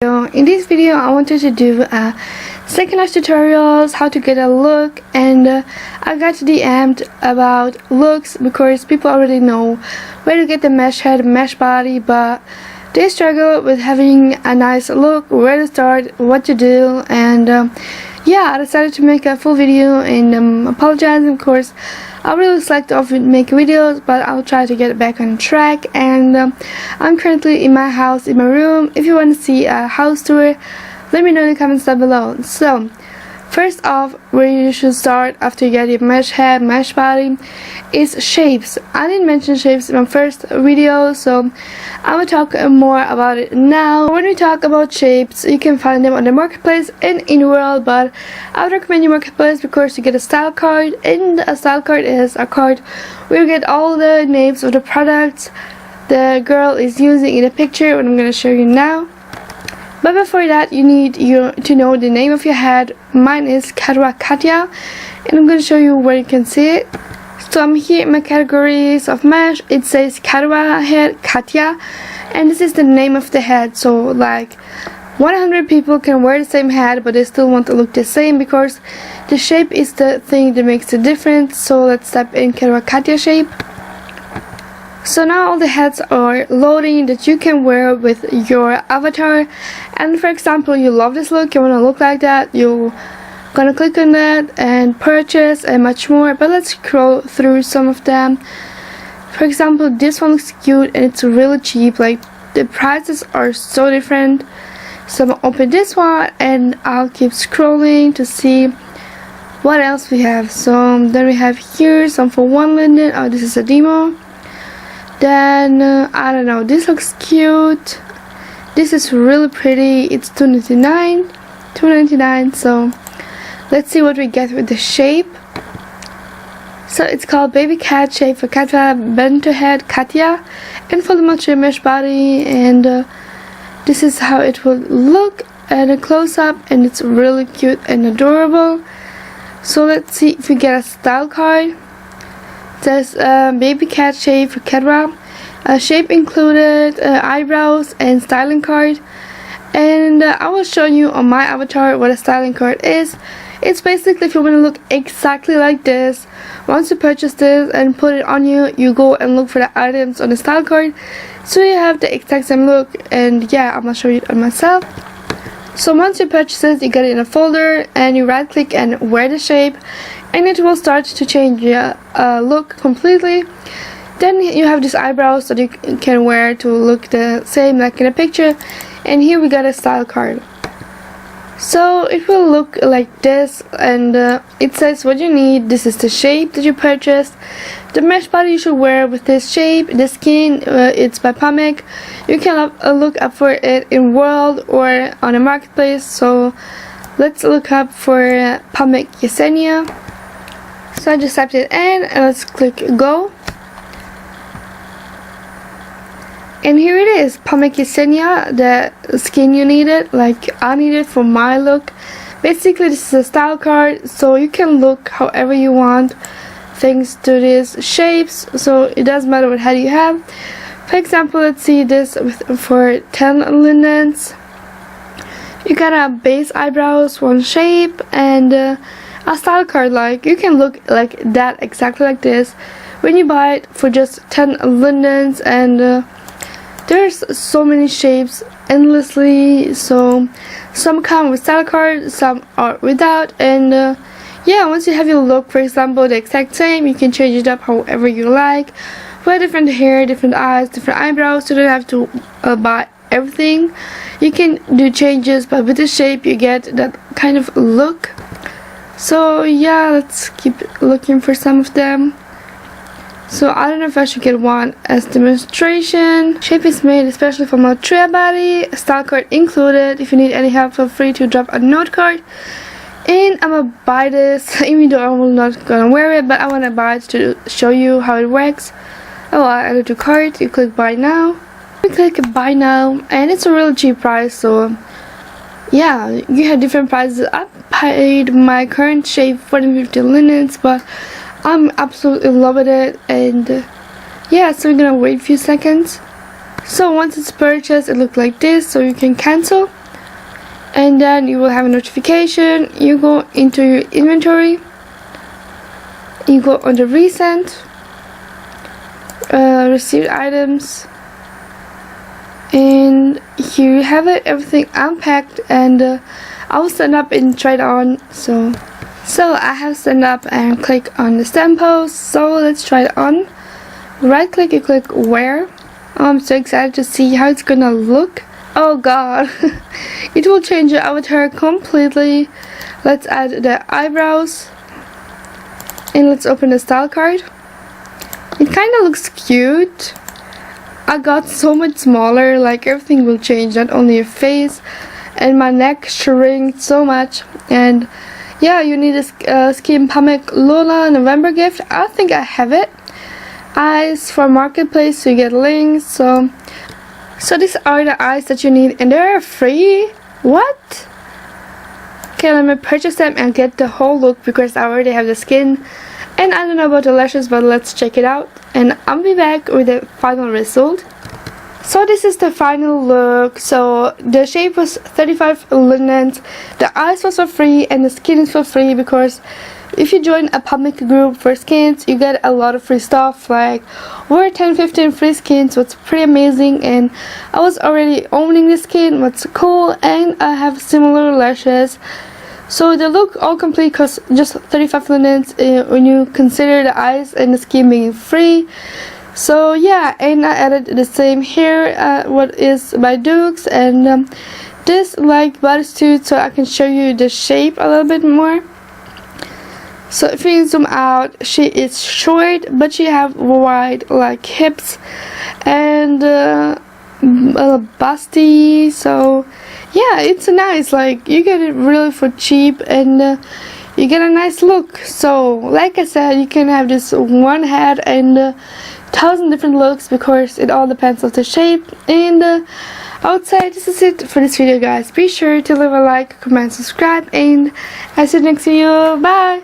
In this video I wanted to do second lash tutorials, how to get a look, and I got DM'd about looks because people already know where to get the mesh head, mesh body, but they struggle with having a nice look, where to start, what to do, and yeah, I decided to make a full video, and apologize, of course. I really dislike to often make videos, but I'll try to get back on track. And I'm currently in my house, in my room. If you want to see a house tour, let me know in the comments down below. So first off, where you should start after you get your mesh head, mesh body, is shapes. I didn't mention shapes in my first video, so I will talk more about it now. When we talk about shapes, you can find them on the marketplace and in the world, but I would recommend your marketplace because you get a style card, and a style card is a card where you get all the names of the products the girl is using in the picture, what I'm going to show you now. But before that, you need to know the name of your head. Mine is Katya, and I'm going to show you where you can see it. So I'm here in my categories of mesh. It says Katya head, Katya, and this is the name of the head. So like 100 people can wear the same head, but they still want to look the same because the shape is the thing that makes the difference. So let's type in Katya shape. So now all the heads are loading that you can wear with your avatar, and for example, you love this look, you want to look like that, you're gonna click on that and purchase and much more. But let's scroll through some of them. For example, this one looks cute and it's really cheap, like the prices are so different. So I'm gonna open this one and I'll keep scrolling to see what else we have. So then we have here some for one linden. Oh, this is a demo. Then I don't know, this looks cute, this is really pretty, it's $2.99. So let's see what we get with the shape. So it's called baby cat shape for Katya, bento head Katya, and for the mature mesh body, and this is how it will look at a close-up, and it's really cute and adorable. So let's see if we get a style card. It says baby cat shape for Katya, shape included, eyebrows and styling card. And I will show you on my avatar what a styling card is. It's basically if you want to look exactly like this, once you purchase this and put it on you, you go and look for the items on the style card, so you have the exact same look. And yeah, I'm gonna show you it on myself. So once you purchase it, you get it in a folder and you right click and wear the shape, and it will start to change your look completely. Then you have these eyebrows that you can wear to look the same like in a picture, and here we got a style card. So it will look like this, and it says what you need. This is the shape that you purchased, the mesh body you should wear with this shape, the skin, it's by Pumic. You can look up for it in world or on a marketplace. So let's look up for Pumic Yesenia. So I just typed it in and let's click go. And here it is, Pumic Yesenia, the skin you needed, like I needed for my look. Basically this is a style card, so you can look however you want thanks to these shapes, so it doesn't matter what head you have. For example, let's see this for 10 lindens. You got a base eyebrows, one shape, and a style card. Like you can look like that, exactly like this, when you buy it for just 10 lindens. And there's so many shapes endlessly, so some come with style card, some are without. And yeah, once you have your look, for example, the exact same, you can change it up however you like. For different hair, different eyes, different eyebrows, you don't have to buy everything. You can do changes, but with the shape you get that kind of look. So yeah, let's keep looking for some of them. So I don't know if I should get one as demonstration. Shape is made especially for my tray body, style card included. If you need any help, feel free to drop a note card. And I'm gonna buy this, even though I'm not gonna wear it, but I wanna buy it to show you how it works. Oh, I added to cart. You click buy now. You click buy now, and it's a really cheap price. So yeah, you have different prices. I paid my current shape 450 linens, but I'm absolutely loving it. And yeah, so we're gonna wait a few seconds. So once it's purchased, it looks like this, so you can cancel. and then you will have a notification. You go into your inventory, you go on the recent, received items, and here you have it, everything unpacked, and I will stand up and try it on. So I have stand up and click on the stand pose. So let's try it on. Right click, you click wear. I'm so excited to see how it's gonna look. Oh god, it will change your avatar completely. Let's add the eyebrows, and let's open the style card. It kind of looks cute. I got so much smaller, like everything will change, not only your face, and my neck shrinked so much. And yeah, you need a Skin Pumic Lola November gift. I think I have it. Eyes from Marketplace, so you get links. So these are the eyes that you need, and they're free. What? Okay, let me purchase them and get the whole look because I already have the skin. And I don't know about the lashes, but let's check it out. And I'll be back with the final result. So this is the final look. So the shape was 35 linens. The eyes was for free and the skin is for free, because if you join a public group for skins, you get a lot of free stuff, like over 10-15 free skins, what's pretty amazing. And I was already owning the skin, what's cool, and I have similar lashes. So the look all complete costs just 35 linens when you consider the eyes and the skin being free. So yeah, and I added the same hair, what is by Dukes, and this like bodysuit, so I can show you the shape a little bit more. So if you zoom out, she is short, but she have wide like hips and busty. So yeah, it's nice. Like you get it really for cheap, and you get a nice look. So like I said, you can have this one head and 1,000 different looks, because it all depends on the shape. And I would say this is it for this video, guys. Be sure to leave a like, comment, subscribe, and I'll see you next video. Bye.